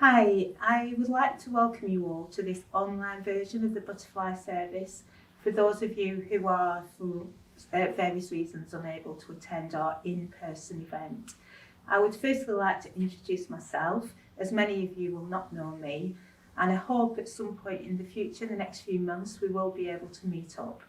Hi, I would like to welcome you all to this online version of the butterfly service for those of you who are, for various reasons, unable to attend our in-person event. I would firstly like to introduce myself, as many of you will not know me, and I hope at some point in the future, in the next few months, we will be able to meet up.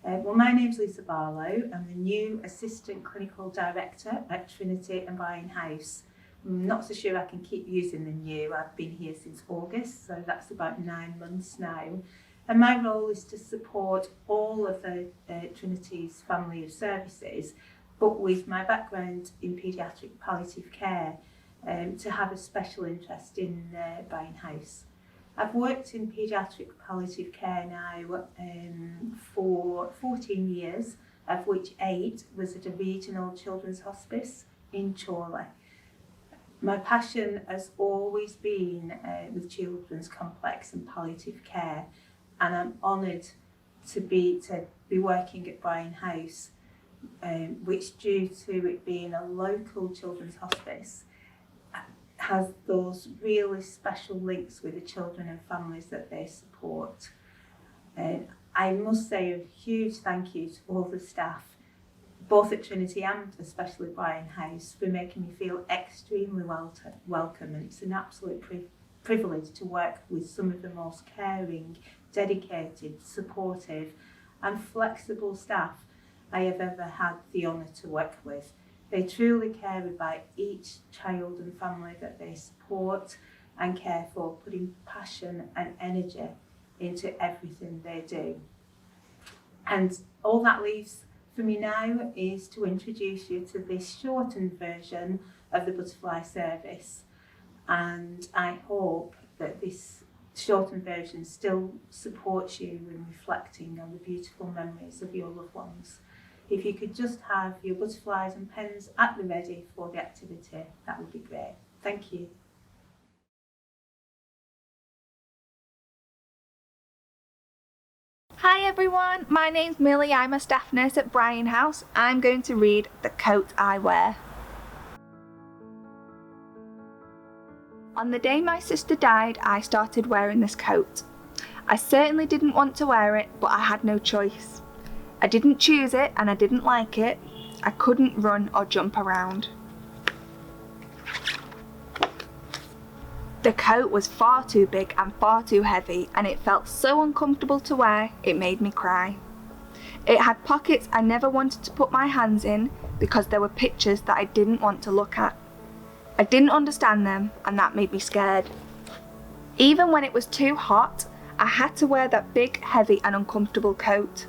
My name's Lisa Barlow. I'm the new Assistant Clinical Director at Trinity and Bryan House. I'm not so sure I can keep using the new. I've been here since August, so that's about 9 months now. And my role is to support all of the Trinity's family of services, but with my background in paediatric palliative care, to have a special interest in Bryan House. I've worked in paediatric palliative care now for 14 years, of which 8 was at a regional children's hospice in Chorley. My passion has always been with children's complex and palliative care, and I'm honoured to be working at Bryan House, which, due to it being a local children's hospice, has those really special links with the children and families that they support. I must say a huge thank you to all the staff, both at Trinity and especially Bryan House, for making me feel extremely welcome, and it's an absolute privilege to work with some of the most caring, dedicated, supportive and flexible staff I have ever had the honour to work with. They truly care about each child and family that they support and care for, putting passion and energy into everything they do. And all that leaves for me now is to introduce you to this shortened version of the butterfly service, and I hope that this shortened version still supports you in reflecting on the beautiful memories of your loved ones. If you could just have your butterflies and pens at the ready for the activity, that would be great. Thank you. Hi everyone, my name's Millie. I'm a staff nurse at Bryan House. I'm going to read The Coat I Wear. On the day my sister died, I started wearing this coat. I certainly didn't want to wear it, but I had no choice. I didn't choose it and I didn't like it. I couldn't run or jump around. The coat was far too big and far too heavy, and it felt so uncomfortable to wear, it made me cry. It had pockets I never wanted to put my hands in because there were pictures that I didn't want to look at. I didn't understand them, and that made me scared. Even when it was too hot, I had to wear that big, heavy and uncomfortable coat.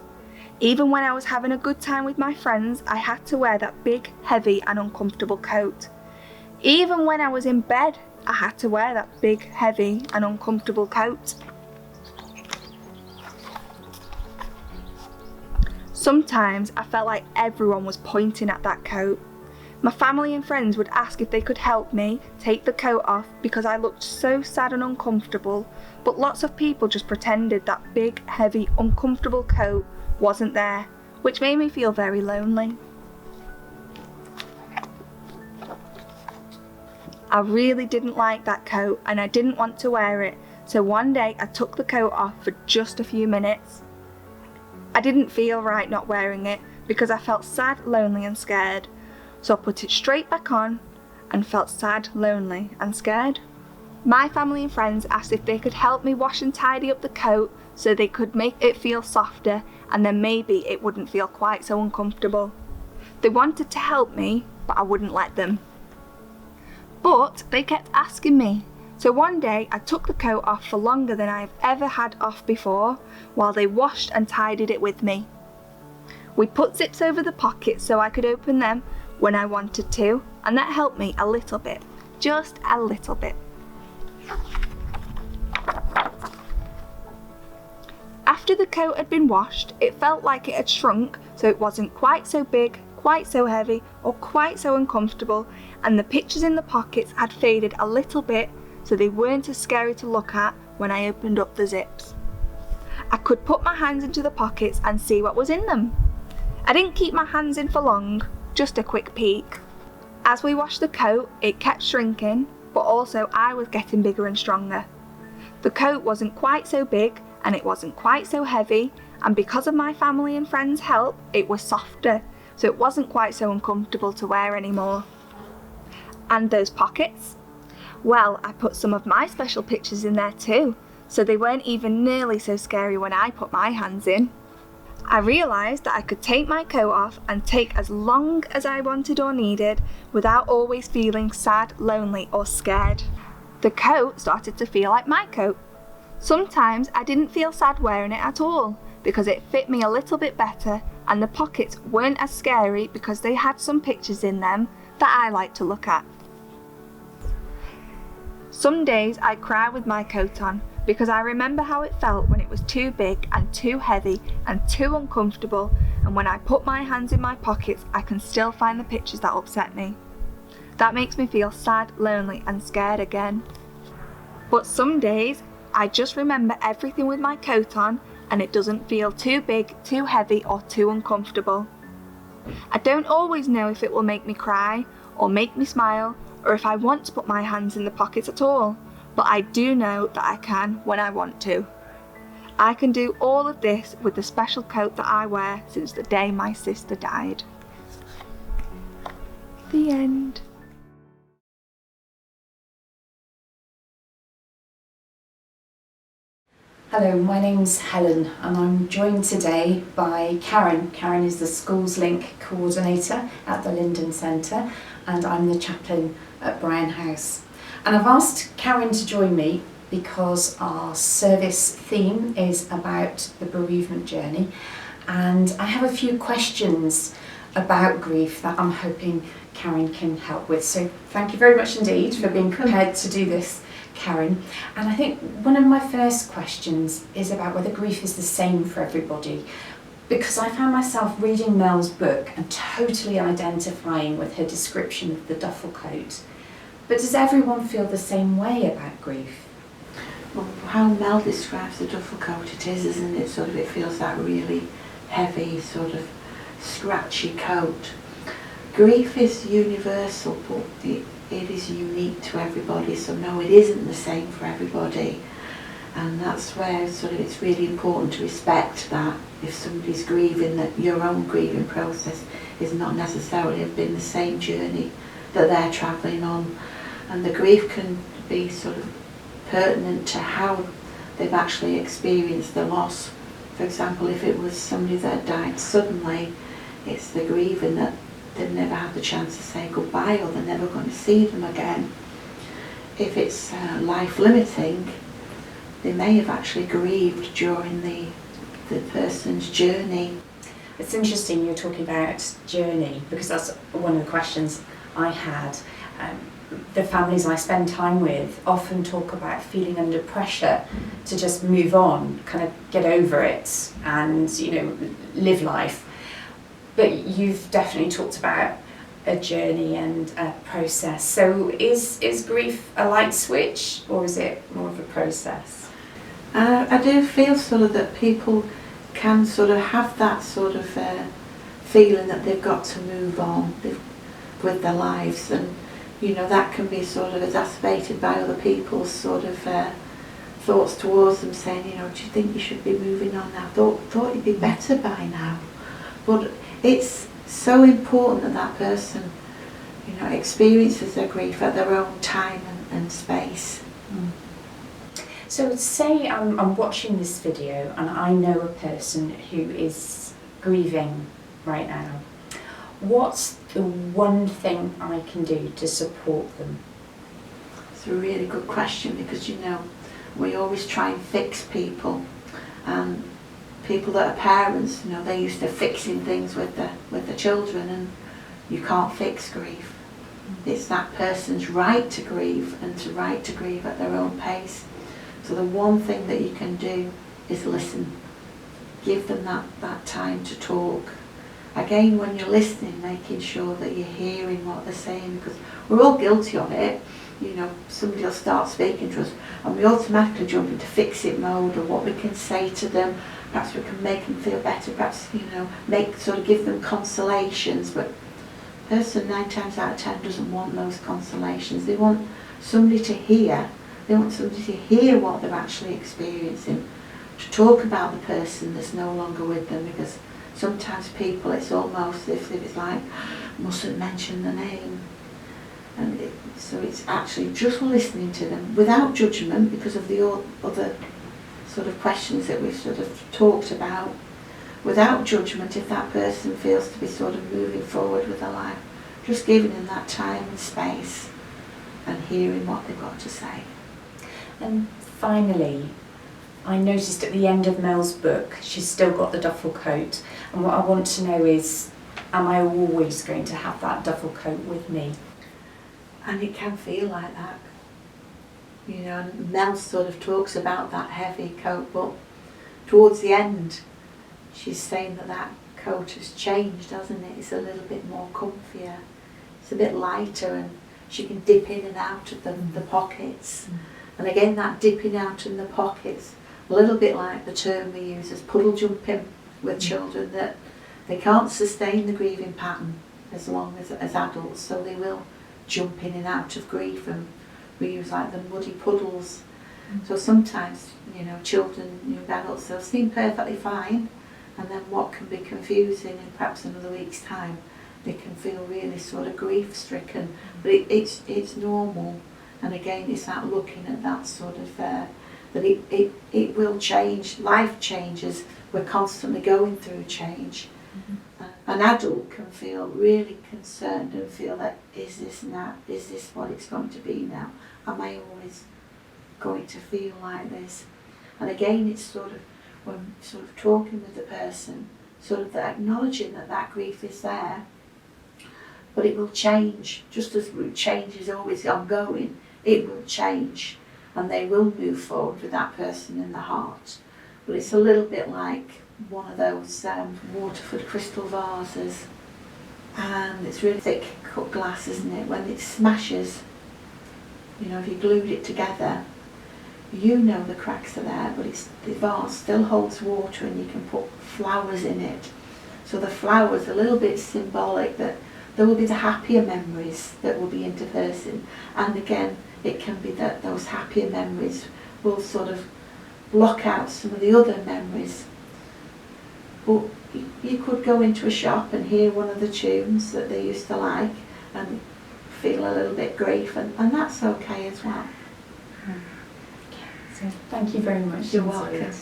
Even when I was having a good time with my friends, I had to wear that big, heavy and uncomfortable coat. Even when I was in bed, I had to wear that big, heavy and uncomfortable coat. Sometimes I felt like everyone was pointing at that coat. My family and friends would ask if they could help me take the coat off because I looked so sad and uncomfortable, but lots of people just pretended that big, heavy, uncomfortable coat wasn't there, which made me feel very lonely. I really didn't like that coat and I didn't want to wear it, so one day I took the coat off for just a few minutes. I didn't feel right not wearing it because I felt sad, lonely and scared, so I put it straight back on and felt sad, lonely and scared. My family and friends asked if they could help me wash and tidy up the coat so they could make it feel softer, and then maybe it wouldn't feel quite so uncomfortable. They wanted to help me, but I wouldn't let them. But they kept asking me, so one day I took the coat off for longer than I've ever had off before, while they washed and tidied it with me. We put zips over the pockets so I could open them when I wanted to, and that helped me a little bit, just a little bit. After the coat had been washed, it felt like it had shrunk, so it wasn't quite so big, quite so heavy, or quite so uncomfortable, and the pictures in the pockets had faded a little bit, so they weren't as scary to look at when I opened up the zips. I could put my hands into the pockets and see what was in them. I didn't keep my hands in for long, just a quick peek. As we washed the coat, it kept shrinking, but also I was getting bigger and stronger. The coat wasn't quite so big and it wasn't quite so heavy, and because of my family and friends' help, it was softer, so it wasn't quite so uncomfortable to wear anymore. And those pockets? Well, I put some of my special pictures in there too, so they weren't even nearly so scary when I put my hands in. I realised that I could take my coat off and take as long as I wanted or needed without always feeling sad, lonely or scared. The coat started to feel like my coat. Sometimes I didn't feel sad wearing it at all because it fit me a little bit better, and the pockets weren't as scary because they had some pictures in them that I like to look at. Some days I'd cry with my coat on because I remember how it felt when it was too big and too heavy and too uncomfortable, and when I put my hands in my pockets I can still find the pictures that upset me. That makes me feel sad, lonely and scared again. But some days I just remember everything with my coat on and it doesn't feel too big, too heavy or too uncomfortable. I don't always know if it will make me cry or make me smile or if I want to put my hands in the pockets at all, but I do know that I can when I want to. I can do all of this with the special coat that I wear since the day my sister died. The end. Hello, my name's Helen and I'm joined today by Karen. Karen is the Schools Link coordinator at the Linden Centre and I'm the chaplain at Bryan House. And I've asked Karen to join me because our service theme is about the bereavement journey, and I have a few questions about grief that I'm hoping Karen can help with. So thank you very much indeed for being prepared to do this, Karen. And I think one of my first questions is about whether grief is the same for everybody, because I found myself reading Mel's book and totally identifying with her description of the duffel coat. But does everyone feel the same way about grief? Well, how Mel describes the duffel coat it is, isn't it? Sort of, it feels that really heavy, sort of scratchy coat. Grief is universal, but it is unique to everybody, so no, it isn't the same for everybody. And that's where sort of it's really important to respect that if somebody's grieving, that your own grieving process is not necessarily been the same journey that they're travelling on. And the grief can be sort of pertinent to how they've actually experienced the loss. For example, if it was somebody that died suddenly, it's the grieving that they've never had the chance to say goodbye or they're never going to see them again. If it's life-limiting, they may have actually grieved during the person's journey. It's interesting you're talking about journey, because that's one of the questions I had. The families I spend time with often talk about feeling under pressure to just move on, kind of get over it and, you know, live life. But you've definitely talked about a journey and a process. So is grief a light switch or is it more of a process? I do feel sort of that people can sort of have that sort of feeling that they've got to move on with their lives, and you know that can be sort of exacerbated by other people's sort of thoughts towards them, saying, you know, do you think you should be moving on now? Thought you'd be better by now. But it's so important that that person, you know, experiences their grief at their own time and space. Mm. So say I'm watching this video and I know a person who is grieving right now. What's the one thing I can do to support them? It's a really good question, because, you know, we always try and fix people. And people that are parents, you know, they're used to fixing things with the children, and you can't fix grief. It's that person's right to grieve and to grieve at their own pace. So the one thing that you can do is listen. Give them that time to talk. Again, when you're listening, making sure that you're hearing what they're saying, because we're all guilty of it. You know, somebody will start speaking to us and we automatically jump into fix-it mode, or what we can say to them. Perhaps we can make them feel better, perhaps, you know, give them consolations, but the person 9 times out of 10 doesn't want those consolations. They want somebody to hear. They want somebody to hear what they're actually experiencing, to talk about the person that's no longer with them, because sometimes people, it's almost as if it's like, mustn't mention the name. And so it's actually just listening to them without judgment, because of the other sort of questions that we've sort of talked about. Without judgment, if that person feels to be sort of moving forward with their life, just giving them that time and space and hearing what they've got to say. And finally, I noticed at the end of Mel's book, she's still got the duffel coat. And what I want to know is, am I always going to have that duffel coat with me? And it can feel like that. You know, and Mel sort of talks about that heavy coat, but towards the end, she's saying that that coat has changed, hasn't it? It's a little bit more comfier. It's a bit lighter, and she can dip in and out of the pockets. And again, that dipping out in the pockets, a little bit like the term we use as puddle jumping with children, that they can't sustain the grieving pattern as long as adults, so they will jump in and out of grief, and we use like the muddy puddles. So sometimes, you know, children, young adults, they'll seem perfectly fine, and then what can be confusing in perhaps another week's time, they can feel really sort of grief stricken, but it's normal. And again, it's that looking at that sort of, that it will change, life changes, we're constantly going through change. An adult can feel really concerned and feel that, is this what it's going to be now? Am I always going to feel like this? And again, it's sort of, when sort of talking with the person, sort of acknowledging that that grief is there, but it will change, just as change is always ongoing, it will change, and they will move forward with that person in the heart. But it's a little bit like one of those Waterford crystal vases, and it's really thick cut glass, isn't it? When it smashes, you know, if you glued it together, you know the cracks are there, but the vase still holds water, and you can put flowers in it. So the flowers are a little bit symbolic that there will be the happier memories that will be interspersing, and again, it can be that those happier memories will sort of block out some of the other memories. But you could go into a shop and hear one of the tunes that they used to like and feel a little bit grief, and that's okay as well. So thank you very much. You're welcome.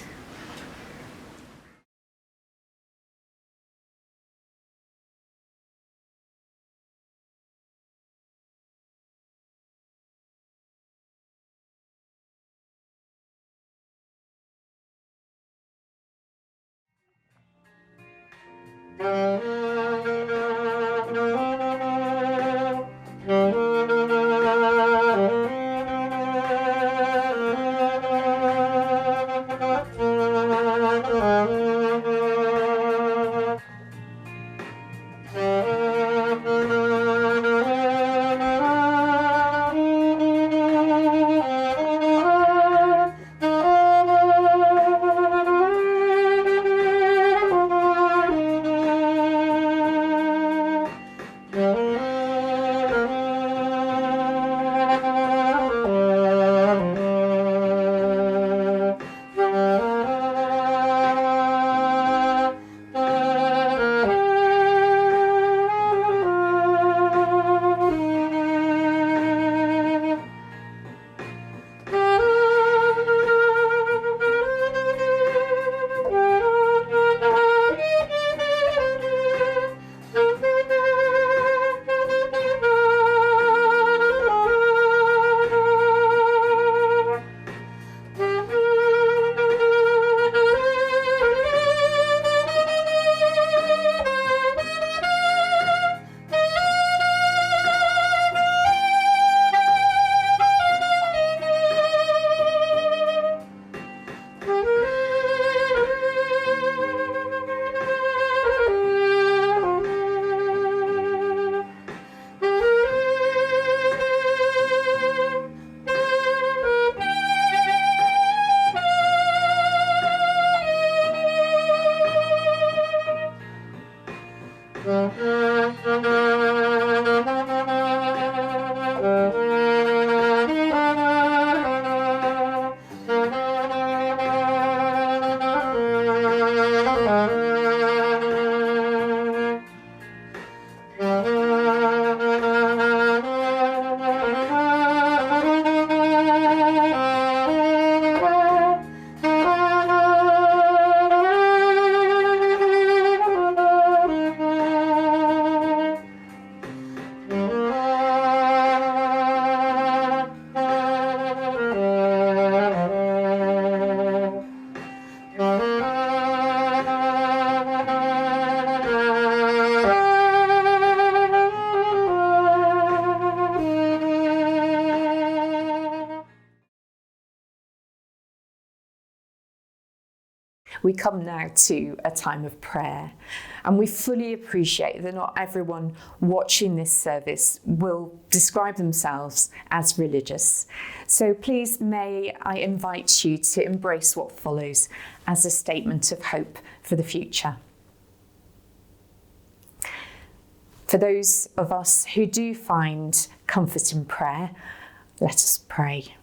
We come now to a time of prayer, and we fully appreciate that not everyone watching this service will describe themselves as religious. So please may I invite you to embrace what follows as a statement of hope for the future. For those of us who do find comfort in prayer, let us pray.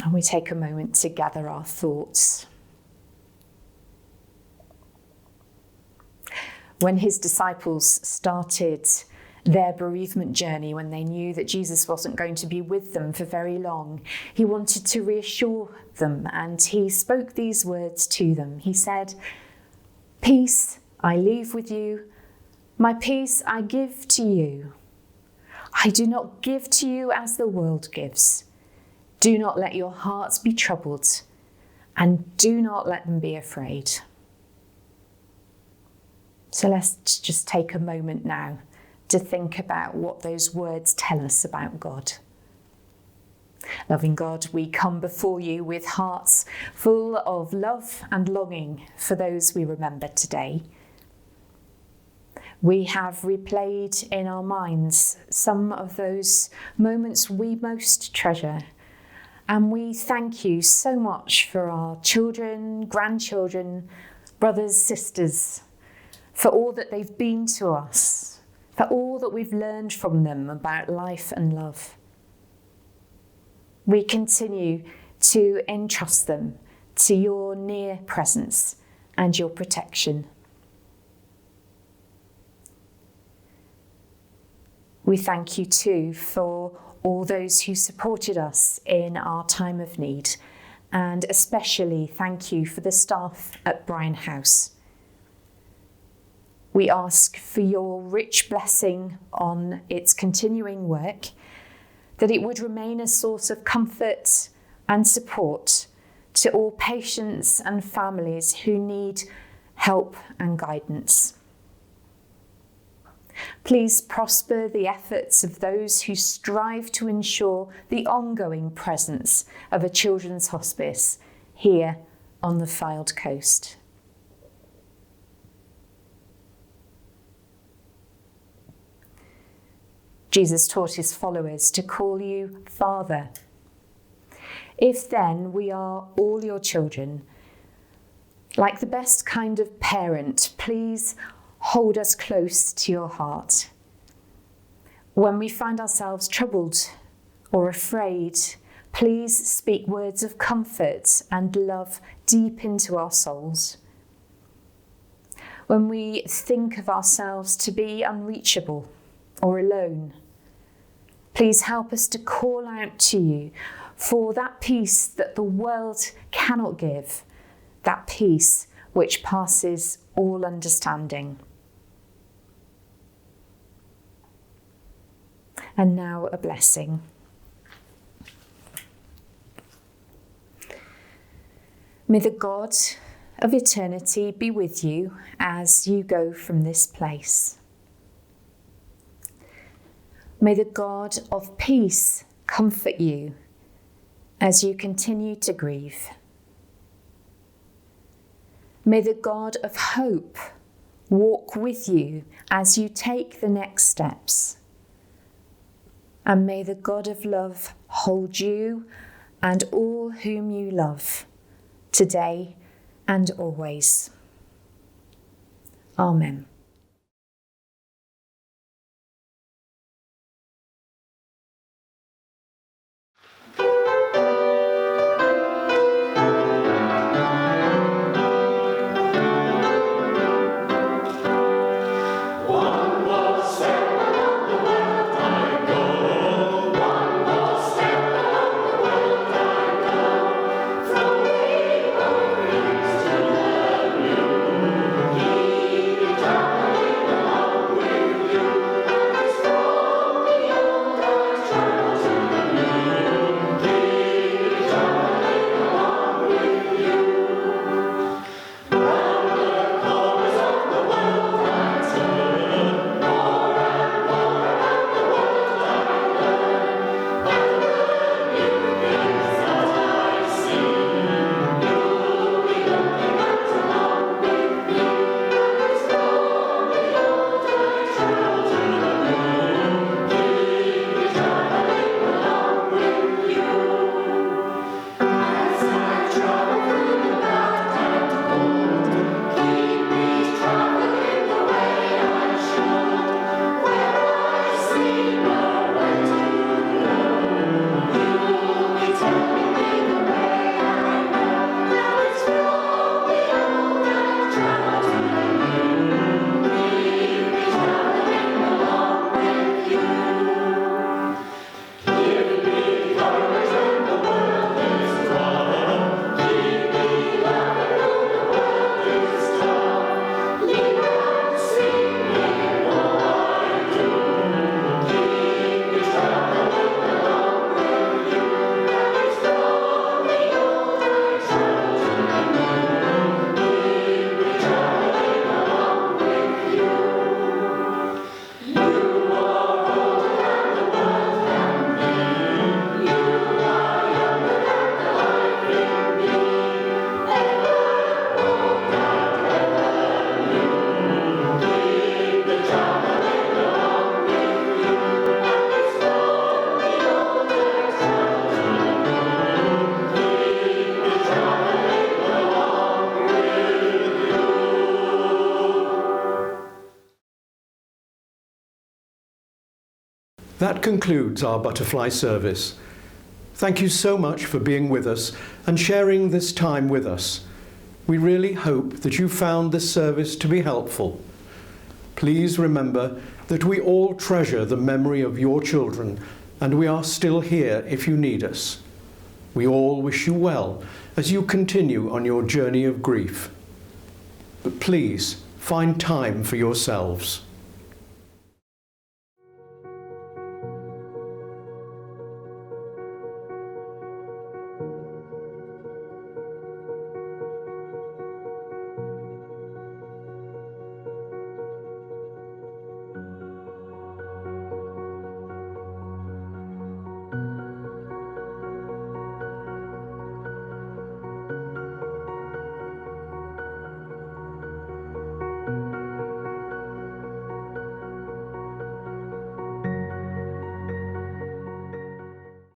And we take a moment to gather our thoughts. When his disciples started their bereavement journey, when they knew that Jesus wasn't going to be with them for very long, he wanted to reassure them, and he spoke these words to them. He said, "Peace I leave with you, my peace I give to you. I do not give to you as the world gives. Do not let your hearts be troubled, and do not let them be afraid." So let's just take a moment now to think about what those words tell us about God. Loving God, we come before you with hearts full of love and longing for those we remember today. We have replayed in our minds some of those moments we most treasure. And we thank you so much for our children, grandchildren, brothers, sisters, for all that they've been to us, for all that we've learned from them about life and love. We continue to entrust them to your near presence and your protection. We thank you too for all those who supported us in our time of need, and especially thank you for the staff at Brian House. We ask for your rich blessing on its continuing work, that it would remain a source of comfort and support to all patients and families who need help and guidance. Please prosper the efforts of those who strive to ensure the ongoing presence of a children's hospice here on the Fylde coast. Jesus taught his followers to call you Father. If then we are all your children, like the best kind of parent, please hold us close to your heart. When we find ourselves troubled or afraid, please speak words of comfort and love deep into our souls. When we think of ourselves to be unreachable or alone, please help us to call out to you for that peace that the world cannot give, that peace which passes all understanding. And now a blessing. May the God of eternity be with you as you go from this place. May the God of peace comfort you as you continue to grieve. May the God of hope walk with you as you take the next steps. And may the God of love hold you and all whom you love, today and always. Amen. That concludes our butterfly service. Thank you so much for being with us and sharing this time with us. We really hope that you found this service to be helpful. Please remember that we all treasure the memory of your children, and we are still here if you need us. We all wish you well as you continue on your journey of grief. But please find time for yourselves.